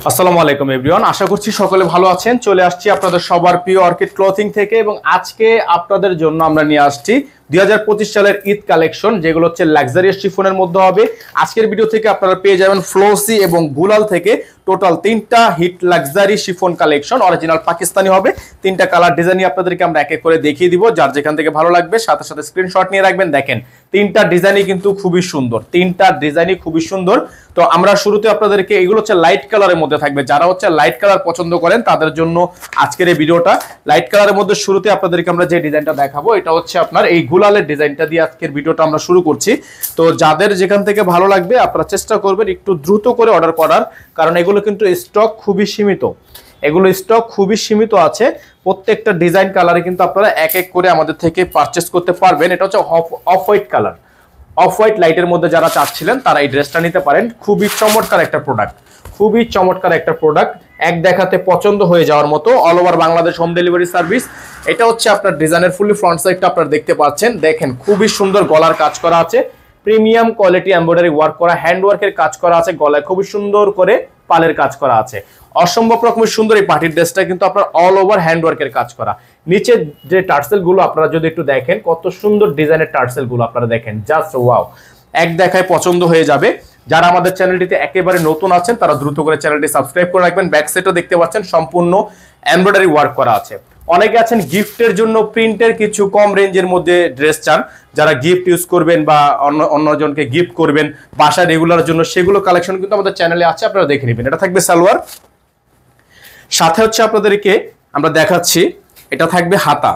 আসসালামু আলাইকুম এভরিওয়ান, আশা করছি সকলে ভালো আছেন। চলে আসছি আপনাদের সবার প্রিয় অর্কিড ক্লথিং থেকে এবং আজকে আপনাদের জন্য আমরা নিয়ে আসছি 2025 সালের ঈদ কালেকশন, যেগুলো হচ্ছে লাক্সারিয়াস শিফনের মধ্যে হবে। আজকের ভিডিও থেকে আপনারা পেয়ে যাবেন ফ্লোসি এবং গুলাল থেকে টোটাল 3টা hit luxury chiffon collection. Original Pakistani হবে, 3টা কালার ডিজাইনই আপনাদেরকে আমরা এক এক করে দেখিয়ে দিব। যার যেখান থেকে ভালো লাগবে সাথে সাথে স্ক্রিনশট নিয়ে রাখবেন। দেখেন 3টা ডিজাইনই কিন্তু খুবই সুন্দর, 3টা ডিজাইনই খুবই সুন্দর। তো আমরা শুরুতে আপনাদেরকে, এগুলো হচ্ছে লাইট কালারের মধ্যে থাকবে, যারা হচ্ছে লাইট কালার পছন্দ করেন তাদের জন্য আজকের এই ভিডিওটা। লাইট কালারের মধ্যে শুরুতে আপনাদেরকে আমরা যে ডিজাইনটা দেখাবো, এটা হচ্ছে আপনার এই গুলালের ডিজাইনটা দিয়ে আজকের ভিডিওটা আমরা শুরু করছি। তো যাদের যেখান থেকে ভালো লাগবে আপনারা চেষ্টা করবেন একটু দ্রুত করে অর্ডার করার, কারণ এগুলো কিন্তু স্টক খুবই সীমিত, এগুলো স্টক খুবই সীমিত আছে। প্রত্যেকটা ডিজাইন কালারে কিন্তু আপনারা এক এক করে আমাদের থেকে পারচেস করতে পারবেন। এটা হচ্ছে off white colour, off white লাইটের মধ্যে যারা চাচ্ছিলেন তারা এই ড্রেসটা নিতে পারেন। খুবই চমৎকার একটা প্রোডাক্ট, খুবই চমৎকার একটা প্রোডাক্ট, এক দেখাতে পছন্দ হয়ে যাওয়ার মতো। All over Bangladesh home delivery service. এটা হচ্ছে আপনার ডিজাইনের ফুলি ফ্রন্ট সাইডটা আপনারা দেখতে পাচ্ছেন। দেখেন খুবই সুন্দর গলার কাজ করা আছে, প্রিমিয়াম কোয়ালিটি এমব্রয়ডারি ওয়ার্ক করা, হ্যান্ড ওয়ার্কের কাজ করা আছে, গলায় খুবই সুন্দর করে পালের কাজ করা আছে। অসম্ভব রকমের সুন্দর এই পার্টির ড্রেসটা কিন্তু আপনার অল ওভার হ্যান্ড ওয়ার্কের কাজ করা। নিচে যে টার্সেল গুলো আপনারা যদি একটু দেখেন, কত সুন্দর ডিজাইনের টার্সেল গুলো আপনারা দেখেন, জাস্ট ওয়াও, এক দেখায় পছন্দ হয়ে যাবে। যারা আমাদের চ্যানেলটিতে একেবারে নতুন আছেন তারা দ্রুত করে চ্যানেলটি সাবস্ক্রাইব করে রাখবেন। ব্যাক সাইডও দেখতে পাচ্ছেন সম্পূর্ণ এমব্রয়ডারি ওয়ার্ক করা আছে। অনেকে আছেন গিফটের জন্য প্রিন্টের কিছু কম রেঞ্জের মধ্যে ড্রেস চান, যারা গিফট ইউজ করবেন বা অন্যজনকে গিফট করবেন বাসা রেগুলার জন্য, সেগুলো কালেকশন কিন্তু আমাদের চ্যানেলে আছে, আপনারা দেখে নেবেন। এটা থাকবে সালোয়ার, সাথে হচ্ছে আপনাদেরকে আমরা দেখাচ্ছি এটা থাকবে হাতা,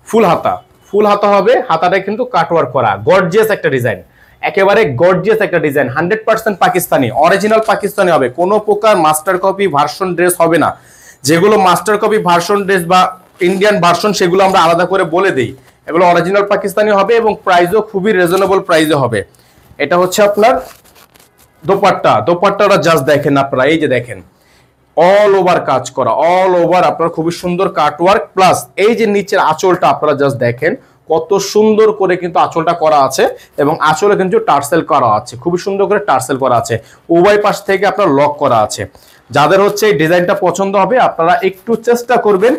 ফুল হাতা, ফুল হাতা হবে। হাতাটা কিন্তু কাটওয়ার্ক করা, গর্জিয়াস একটা ডিজাইন, একেবারে গর্জিয়াস একটা ডিজাইন। 100% পাকিস্তানি, অরিজিনাল পাকিস্তানি হবে, কোনো প্রকার মাস্টার কপি ভার্সন ড্রেস হবে না। যেগুলো মাস্টার কপি ভার্সন ড্রেস বা ইন্ডিয়ান ভার্সন সেগুলো আমরা আলাদা করে বলে দিই, এগুলো অরিজিনাল পাকিস্তানি হবে এবং প্রাইসও খুবই রিজনেবল প্রাইসে হবে। এটা হচ্ছে আপনার দোপাট্টা, দোপাট্টাটা জাস্ট দেখেন আপনারা, এই যে দেখেন অল ওভার কাজ করা, অল ওভার আপনার খুবই সুন্দর কাটওয়ার্ক, প্লাস এই যে নিচের আঁচলটা আপনারা জাস্ট দেখেন কত সুন্দর করে কিন্তু আঁচলটা করা আছে এবং আঁচলে কিন্তু টার্সেল করা আছে, খুবই সুন্দর করে টার্সেল করা আছে, উভয় পাশ থেকে আপনার লক করা আছে। যাদের হচ্ছে এই ডিজাইনটা পছন্দ হবে আপনারা একটু চেষ্টা করবেন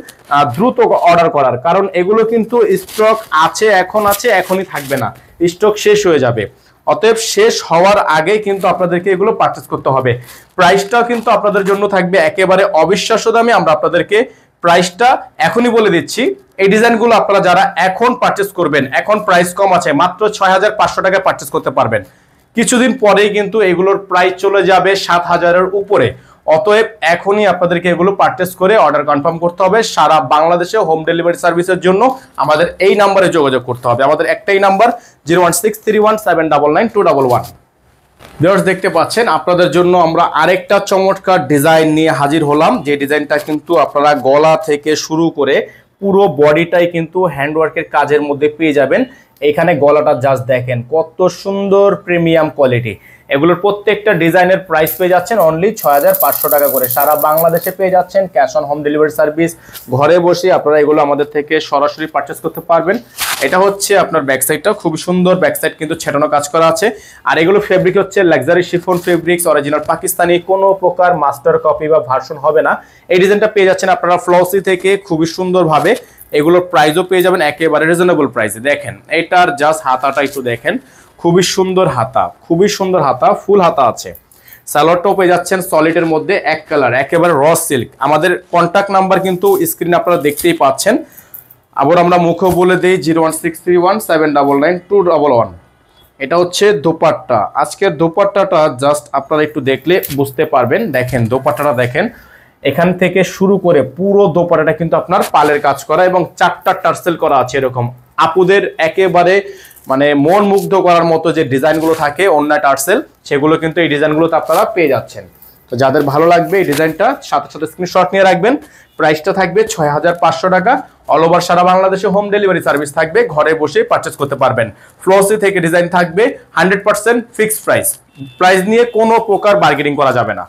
দ্রুত অর্ডার করার, কারণ এগুলো কিন্তু স্টক আছে, এখন আছে, এখনই থাকবে না, স্টক শেষ হয়ে যাবে। অতএব শেষ হওয়ার আগে কিন্তু আপনাদেরকে এগুলো পারচেজ করতে হবে। প্রাইসটাও কিন্তু আপনাদের জন্য থাকবে একেবারে অবিশ্বাস্য দামে। আমরা আপনাদেরকে প্রাইসটা এখনই বলে দিচ্ছি। এই ডিজাইনগুলো আপনারা যারা এখন পারচেজ করবেন, এখন প্রাইস কম আছে, মাত্র 6500 টাকায় পারচেজ করতে পারবেন। কিছুদিন পরেই কিন্তু এগুলোর প্রাইস চলে যাবে 7000-এর উপরে। অতএব এখনই আপনাদেরকে এগুলো পারচেজ করে অর্ডার কনফার্ম করতে হবে। সারা বাংলাদেশে হোম ডেলিভারি সার্ভিসের জন্য আমাদের এই নাম্বারে যোগাযোগ করতে হবে। আমাদের একটাই নাম্বার 01631799211। ভিউয়ার্স দেখতে পাচ্ছেন আপনাদের জন্য আমরা আরেকটা চমৎকার ডিজাইন নিয়ে হাজির হলাম, যে ডিজাইনটা কিন্তু আপনারা গলা থেকে শুরু করে পুরো বডিটাই কিন্তু হ্যান্ডওয়ার্কের কাজের মধ্যে পেয়ে যাবেন। এখানে গলাটা জাস্ট দেখেন কত সুন্দর প্রিমিয়াম কোয়ালিটি। এগুলোর প্রত্যেকটা ডিজাইনের প্রাইস পেয়ে যাচ্ছেন অনলি 6500 টাকা করে। সারা বাংলাদেশে পেয়ে যাচ্ছেন cash on home delivery service. ঘরে বসে আপনারা এগুলো আমাদের থেকে সরাসরি পারচেস করতে পারবেন। এটা হচ্ছে আপনার ব্যাক সাইডটা, খুব সুন্দর ব্যাক সাইড কিন্তু ছেটানো কাজ করা আছে। আর এগুলো ফেব্রিক হচ্ছে luxury chiffon fabrics, original Pakistani, কোনো প্রকার মাস্টার কপি বা ভার্সন হবে না। এই ডিজাইনটা পেয়ে যাচ্ছেন আপনারা ফ্লোসি থেকে খুবই সুন্দরভাবে। এগুলোর প্রাইসও পেয়ে যাবেন একেবারে রিজনেবল প্রাইসে। দেখেন এটার জাস্ট হাতাটা একটু দেখেন, খুবই সুন্দর হাতা, খুবই সুন্দর হাতা, ফুল হাতা আছে। সালোয়ারটাও পেয়ে যাচ্ছেন সলিডের মধ্যে, এক কালার, একেবারে র সিল্ক। আমাদের কন্ট্যাক্ট নাম্বার কিন্তু স্ক্রিনে আপনারা দেখতেই পাচ্ছেন। আবার আমরা মুখেও বলে দিই 01631799211। এটা হচ্ছে দোপাট্টা। আজকের দোপাট্টাটা জাস্ট আপনারা একটু দেখলে বুঝতে পারবেন। দেখেন দোপাট্টাটা দেখেন, এখান থেকে শুরু করে পুরো দোপাট্টাটা কিন্তু আপনার পালের কাজ করা এবং 4টা টার্সেল করা আছে। এরকম আপুদের একেবারে মানে মন মুগ্ধ করার মতো যে ডিজাইনগুলো থাকে অন্য টার্সেল, সেগুলো কিন্তু এই ডিজাইনগুলোতে আপনারা পেয়ে যাচ্ছেন। তো যাদের ভালো লাগবে এই ডিজাইনটা সাথে সাথে স্ক্রিনশট নিয়ে রাখবেন। প্রাইসটা থাকবে 6500 টাকা। অল ওভার সারা বাংলাদেশে হোম ডেলিভারি সার্ভিস থাকবে, ঘরে বসে পারচেজ করতে পারবেন। ফ্লোসি থেকে ডিজাইন থাকবে 100% ফিক্সড প্রাইস, প্রাইস নিয়ে কোনো প্রকার বার্গেনিং করা যাবে না।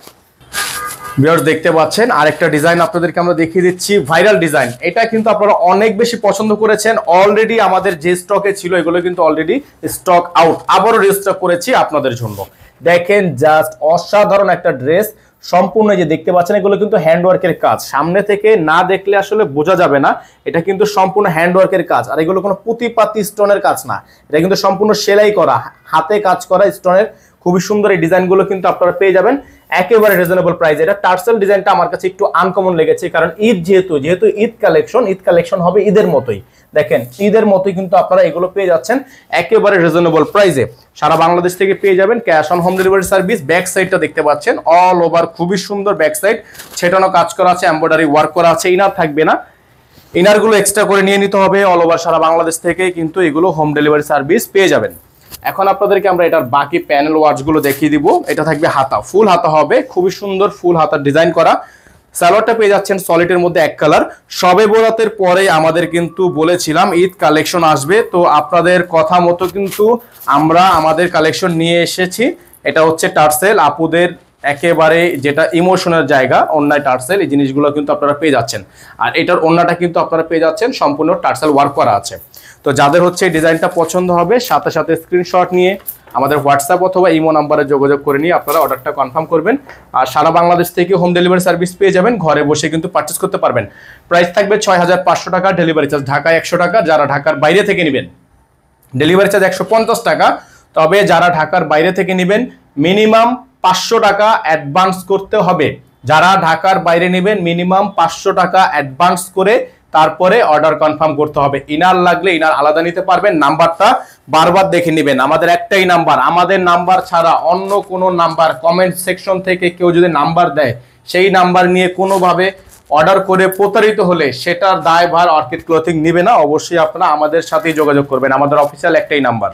ভিউয়ার্স দেখতে পাচ্ছেন আরেকটা ডিজাইন আপনাদেরকে আমরা দেখিয়ে দিচ্ছি, ভাইরাল ডিজাইন। এটা কিন্তু আপনারা অনেক বেশি পছন্দ করেছেন। অলরেডি আমাদের যে স্টকে ছিল এগুলো কিন্তু অলরেডি স্টক আউট, আবারও রিস্টক করেছি আপনাদের জন্য। দেখেন জাস্ট অসাধারণ একটা ড্রেস, সম্পূর্ণ যে দেখতে পাচ্ছেন এগুলো কিন্তু হ্যান্ডওয়ার্কের কাজ, সামনে থেকে না দেখলে আসলে বোঝা যাবে না, এটা কিন্তু সম্পূর্ণ হ্যান্ডওয়ার্কের কাজ। আর এগুলো কোনো পুঁতিপাতি স্টোনের কাজ না, এটা কিন্তু সম্পূর্ণ সেলাই করা, হাতে কাজ করা স্টোনের খুবই সুন্দর এই ডিজাইনগুলো কিন্তু আপনারা পেয়ে যাবেন একেবারে রিজনেবল প্রাইসে। এটা টার্সেল ডিজাইনটা আমার কাছে একটু আনকমন লেগেছে, কারণ ঈদ যেহেতু ঈদ কালেকশন হবে ঈদের মতোই, দেখেন ঈদের মতোই কিন্তু আপনারা এগুলো পেয়ে যাচ্ছেন একেবারে রিজনেবল প্রাইসে। সারা বাংলাদেশ থেকে পেয়ে যাবেন, cash on home delivery service. Back সাইডটা দেখতে পাচ্ছেন অল ওভার খুবই সুন্দর ব্যাক সাইড, ছেটানো কাজ করা আছে, এমব্রয়ডারি ওয়ার্ক করা আছে, ইনার থাকবে না, ইনারগুলো এক্সট্রা করে নিয়ে নিতে হবে। অল ওভার সারা বাংলাদেশ থেকে কিন্তু এগুলো হোম ডেলিভারি সার্ভিস পেয়ে যাবেন। এখন আপনাদেরকে আমরা এটার বাকি প্যানেল ওয়ার্কসগুলো দেখিয়ে দিব। এটা থাকবে হাতা, ফুল হাতা হবে, খুবই সুন্দর ফুল হাতার ডিজাইন করা। সালোয়ারটা পেয়ে যাচ্ছেন সলিডের মধ্যে এক কালার। সবে বরাতের পরে আমাদের কিন্তু বলেছিলাম ঈদ কালেকশন আসবে, তো আপনাদের কথা মতো কিন্তু আমরা আমাদের কালেকশন নিয়ে এসেছি। এটা হচ্ছে টার্সেল, আপুদের একেবারে যেটা ইমোশনের জায়গা, অন্যায় টার্সেল, এই জিনিসগুলো কিন্তু আপনারা পেয়ে যাচ্ছেন। আর এটার অন্যটা কিন্তু আপনারা পেয়ে যাচ্ছেন সম্পূর্ণ টার্সেল ওয়ার্ক করা আছে। তো যাদের হচ্ছে এই ডিজাইনটা পছন্দ হবে সাথে সাথে স্ক্রিনশট নিয়ে আমাদের হোয়াটসঅ্যাপ অথবা ইমো নাম্বারে যোগাযোগ করে নিয়ে আপনারা অর্ডারটা কনফার্ম করবেন। আর সারা বাংলাদেশ থেকে হোম ডেলিভারি সার্ভিস পেয়ে যাবেন, ঘরে বসে কিন্তু পারচেস করতে পারবেন। প্রাইস থাকবে 6500 টাকা, ডেলিভারি চার্জ ঢাকায় 100 টাকা। যারা ঢাকার বাইরে থেকে নেবেন ডেলিভারি চার্জ 150 টাকা। তবে যারা ঢাকার বাইরে থেকে নেবেন মিনিমাম 500 টাকা অ্যাডভান্স করতে হবে। যারা ঢাকার বাইরে নেবেন মিনিমাম 500 টাকা অ্যাডভান্স করে তারপরে অর্ডার কনফার্ম করতে হবে। ইনার লাগলে ইনার আলাদা নিতে পারবেন, নাম্বারটা বারবার দেখে নেবেন। আমাদের একটাই নাম্বার, আমাদের নাম্বার ছাড়া অন্য কোনো নাম্বার কমেন্ট সেকশন থেকে কেউ যদি নাম্বার দেয় সেই নাম্বার নিয়ে কোনোভাবে অর্ডার করে প্রতারিত হলে সেটার দায়ভার অর্কিড ক্লথিং নেবে না। অবশ্যই আপনারা আমাদের সাথেই যোগাযোগ করবেন, আমাদের অফিসিয়াল একটাই নাম্বার।